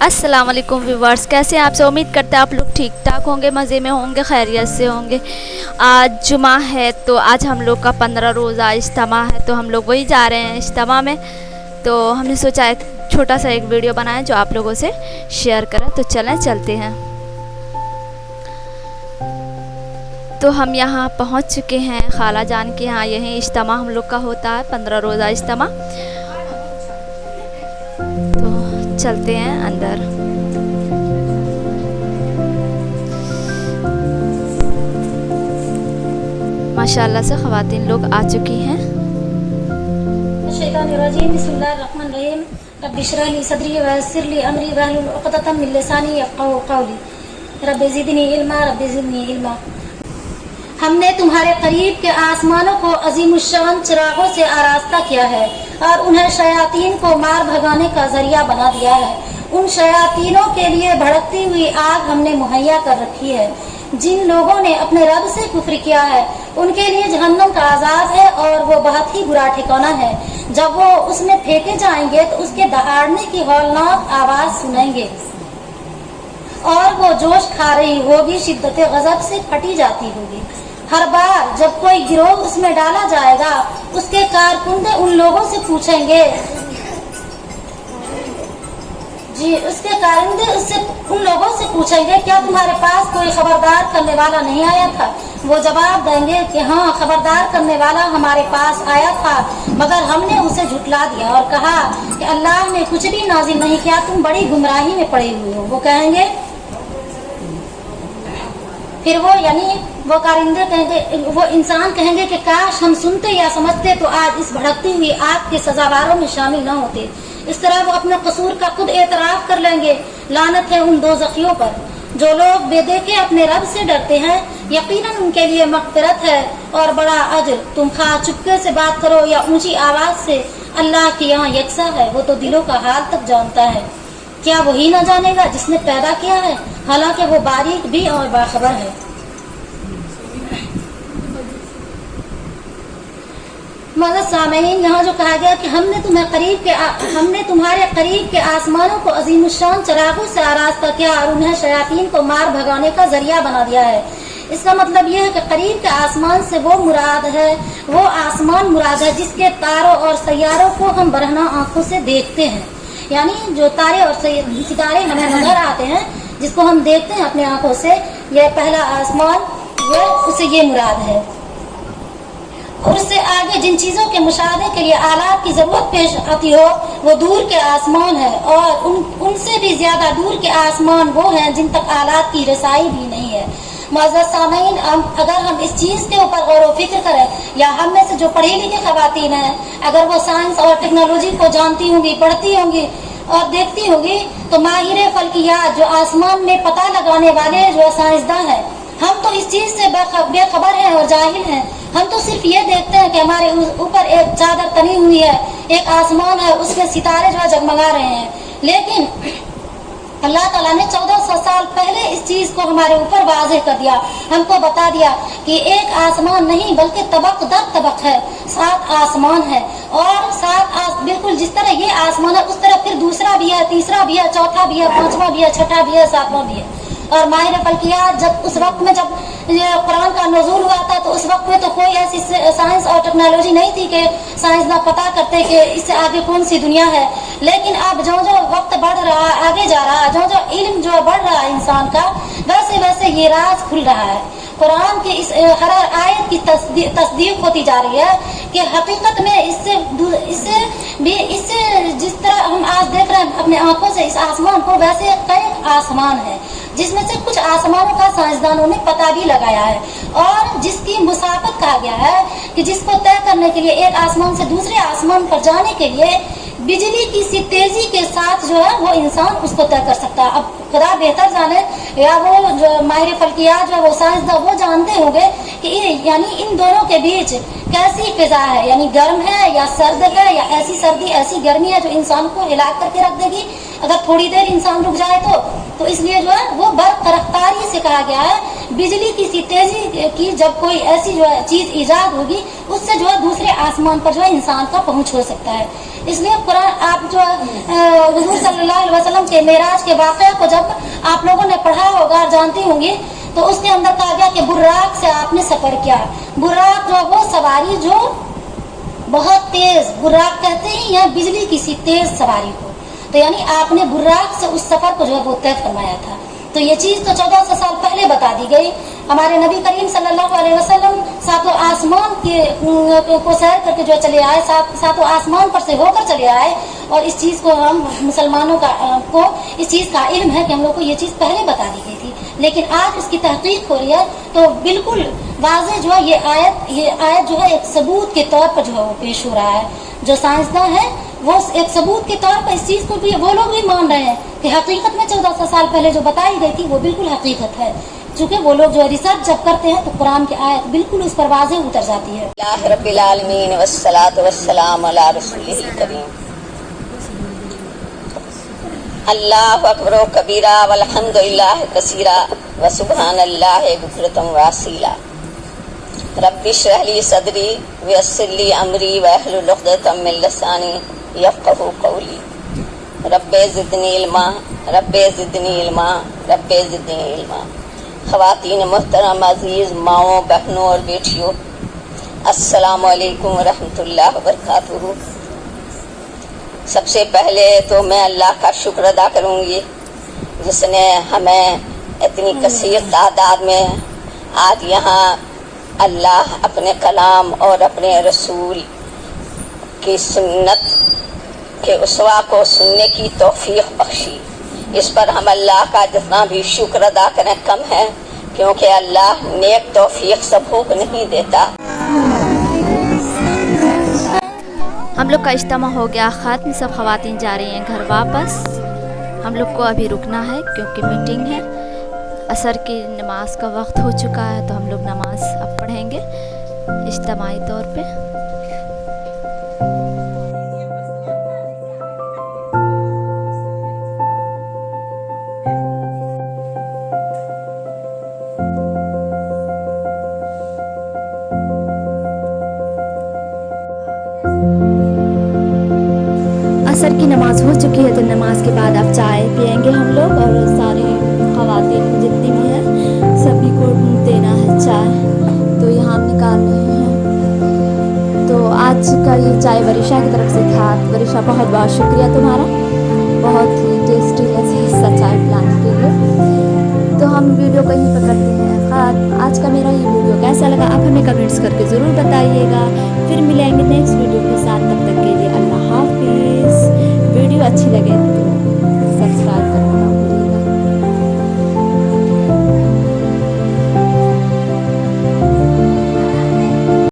अस्सलाम वालेकुम व्यूवर्स, कैसे हैं आप सब। उम्मीद करते हैं आप लोग ठीक ठाक होंगे, मज़े में होंगे, खैरियत से होंगे। आज जुमा है तो आज हम लोग का 15 रोज़ा इज्तिमा है, तो हम लोग वही जा रहे हैं इज्तिमा में। तो हमने सोचा एक छोटा सा एक वीडियो बनाएं जो आप लोगों से शेयर करें। तो चलें चलते हैं। तो हम यहाँ पहुँच चुके हैं खाला जान के यहाँ। यहीं इज्तिमा हम लोग का होता है, 15 रोज़ा इज्तिमा। तो चलते हैं अंदर। माशाल्लाह से ख़वातीन लोग आ चुकी हैं। बिस्मिल्लाहिर्रहमानिर्रहीम। रब्बि इश्रह ली सदरी व यस्सिर ली अमरी वहलुल उक़दतम मिन लिसानी यफ़क़हू क़ौली। Rabbi ज़िदनी इल्मा, rabbi ज़िदनी इल्मा। हमने तुम्हारे करीब के आसमानों को अज़ीमुश्शान चिरागों से आरास्ता किया है और उन्हें शयातीन को मार भगाने का जरिया बना दिया है। उन शयातीनों के लिए भड़कती हुई आग हमने मुहैया कर रखी है। जिन लोगों ने अपने रब से कुफ्र किया है उनके लिए जहन्नम का अजाब है और वो बहुत ही बुरा ठिकाना है। जब वो उसमें फेंके जाएंगे तो उसके दहाड़ने की हौलनाक आवाज सुनेंगे और वो जोश खा रही होगी, शिद्दत गजब से फटी जाती होगी। हर बार जब कोई गिरोह उसमें डाला जाएगा उसके कारकुंदे उन लोगों से पूछेंगे उसके कारकुंदे उससे उन लोगों से पूछेंगे, क्या तुम्हारे पास कोई खबरदार करने वाला नहीं आया था? वो जवाब देंगे कि हाँ, खबरदार करने वाला हमारे पास आया था मगर हमने उसे झुटला दिया और कहा कि अल्लाह ने कुछ भी नाजिल नहीं किया, तुम बड़ी गुमराही में पड़े हुए हो। वो कहेंगे, फिर वो यानी वो कारिंदे कहेंगे, वो इंसान कहेंगे कि काश हम सुनते या समझते तो आज इस भड़कती हुई आग के सजावारों में शामिल न होते। इस तरह वो अपने कसूर का खुद एतराफ कर लेंगे। लानत है उन दोज़खियों पर। जो लोग बेदेखे अपने रब से डरते हैं यकीनन उनके लिए मग़फ़िरत है और बड़ा अज्र। तुम खा चुपके से बात करो या ऊंची आवाज से, अल्लाह के यहाँ यकसा है, वो तो दिलों का हाल तक जानता है। क्या वही न जानेगा जिसने पैदा किया है, हालांकि वो बारीक भी और बाखबर है। मज़द सामईन, यहाँ जो कहा गया कि हमने तुम्हारे करीब के आसमानों को अज़ीमुश्शान चिरागों से आरास्ता किया और उन्हें शयातीन को मार भगाने का जरिया बना दिया है। इसका मतलब यह है कि करीब के आसमान से वो आसमान मुराद है जिसके तारों और सैयारों को हम बरहना आंखों से देखते हैं। यानी जो तारे और सितारे हमें नजर आते हैं, जिसको हम देखते हैं अपनी आंखों से, यह पहला आसमान उसे ये मुराद है। और उससे आगे जिन चीजों के मुशाहदे के लिए आलात की जरूरत पेश आती हो वो दूर के आसमान है और उनसे भी ज्यादा दूर के आसमान वो हैं जिन तक आलात की रसाई भी नहीं है। मुअज़्ज़ज़ सामईन, अगर हम इस चीज के ऊपर गौर व फिक्र करें या हम में से जो पढ़ी लिखी खवातीन हैं, अगर वो साइंस और टेक्नोलॉजी को जानती होंगी, पढ़ती होंगी और देखती होगी, तो माहिर फल्कियात जो आसमान में पता लगाने वाले जो साइंसदान हैं, हम तो इस चीज से बेखबर हैं और जाहिल हैं। हम तो सिर्फ ये देखते हैं कि हमारे ऊपर एक चादर तनी हुई है, एक आसमान है, उसमें सितारे जो है जगमगा रहे हैं। लेकिन अल्लाह ताला ने 1400 साल पहले इस चीज को हमारे ऊपर वाज़ेह कर दिया, हमको बता दिया कि एक आसमान नहीं बल्कि तबक दर तबक है, 7 आसमान है और बिल्कुल जिस तरह ये आसमान है उस तरह फिर दूसरा भी है, तीसरा भी है, चौथा भी है, पांचवा भी है, छठा भी है, सातवां भी है। और माहिर फल्कियात जब उस वक्त में जब कुरान का नज़ूल हुआ था तो उस वक्त में तो कोई ऐसी साइंस और टेक्नोलॉजी नहीं थी कि साइंसदान पता करते कि इससे आगे कौन सी दुनिया है। लेकिन अब जो वक्त बढ़ रहा है, आगे जा रहा है, जो इल्म जो बढ़ रहा है इंसान का, वैसे वैसे ये राज खुल रहा है। कुरान की इस हर आयत की तस्दीक होती जा रही है कि हकीकत में इससे जिस तरह हम आज देख रहे हैं अपने आंखों से इस आसमान को, वैसे कई आसमान है जिसमें से कुछ आसमानों का साइंसदानों ने पता भी लगाया है और जिसकी मुसाफत कहा गया है कि जिसको तय करने के लिए एक आसमान से दूसरे आसमान पर जाने के लिए बिजली की सी तेजी के साथ जो है वो इंसान उसको तय कर सकता है। अब खुदा बेहतर जाने या वो जो माहिर फल्कियात जो वो साइंसदान वो जानते होंगे कि यानी इन दोनों के बीच कैसी फिजा है, यानी गर्म है या सर्द है या ऐसी सर्दी ऐसी गर्मी है जो इंसान को हिला करके रख देगी अगर थोड़ी देर इंसान रुक जाए तो इसलिए जो है वो बर्फ रफ्तारी से कहा गया है। बिजली की सी तेजी की जब कोई ऐसी जो है चीज ईजाद होगी उससे जो है दूसरे आसमान पर जो है इंसान का पहुंच हो सकता है। اس لیے قرآن آپ جو حضور صلی اللہ علیہ وسلم کے معراج کے واقعہ کو جب آپ لوگوں نے پڑھا ہوگا اور جانتی ہوں گی تو اس کے اندر کہا گیا کہ براق سے آپ نے سفر کیا. براق جو وہ سواری جو بہت تیز، براق کہتے ہیں یا بجلی کی سی تیز سواری کو، تو یعنی آپ نے براق سے اس سفر کو جو ہے وہ طے فرمایا تھا. تو یہ چیز تو 1400 سال پہلے بتا دی گئی. ہمارے نبی کریم صلی اللہ علیہ وسلم ساتوں آسمان کو سیر کر کے جو چلے آئے، ساتوں آسمان پر سے ہو کر چلے آئے، اور اس چیز کو ہم مسلمانوں کو اس چیز کا علم ہے کہ ہم لوگ کو یہ چیز پہلے بتا دی گئی تھی، لیکن آج اس کی تحقیق ہو رہی ہے تو بالکل واضح جو ہے یہ آیت جو ہے ایک ثبوت کے طور پر جو ہے وہ پیش ہو رہا ہے. جو سائنسداں ہیں وہ ایک ثبوت کے طور پر اس چیز کو بھی وہ لوگ بھی مان رہے ہیں کہ حقیقت میں 1400 سال پہلے جو بتائی گئی تھی وہ بالکل حقیقت ہے. چونکہ وہ لوگ جو ریسرچ جب کرتے ہیں تو قرآن کی آیت بالکل اس پر واضح اتر جاتی ہے. اللہ رب العالمین والصلاة والسلام علی رسولہ الکریم. اللہ اکبر و کبیرہ والحمد للہ کثیرہ وسبحان اللہ بکرۃ واسیلہ. رب اشرح لی صدری ویسر لی امری واحلل عقدۃ من لسانی یفقہوا قولی. رب زدنی علما، رب زدنی علما، رب زدنی علما. خواتین محترم، عزیز ماؤں، بہنوں اور بیٹیوں، السلام علیکم ورحمۃ اللہ وبرکاتہ. سب سے پہلے تو میں اللہ کا شکر ادا کروں گی جس نے ہمیں اتنی کثیر تعداد میں آج یہاں اللہ اپنے کلام اور اپنے رسول کی سنت کے اسوا کو سننے کی توفیق بخشی. اس پر ہم اللہ کا جتنا بھی شکر ادا کریں کم ہے، کیونکہ اللہ نیک توفیق سبوں کو نہیں دیتا. ہم لوگ کا اجتماع ہو گیا ختم، سب خواتین جا رہی ہیں گھر واپس. ہم لوگ کو ابھی رکنا ہے کیونکہ میٹنگ ہے. عصر کی نماز کا وقت ہو چکا ہے تو ہم لوگ نماز اب پڑھیں گے اجتماعی طور پہ. عصر کی نماز ہو چکی ہے تو نماز کے بعد اب چائے پئیں گے ہم لوگ، اور سارے خواتین جتنی بھی ہیں سبھی کو دینا ہے چائے، تو یہاں ہم نکال رہے ہیں. تو آج کا یہ چائے وریشا کی طرف سے تھا. وریشا بہت بہت شکریہ تمہارا.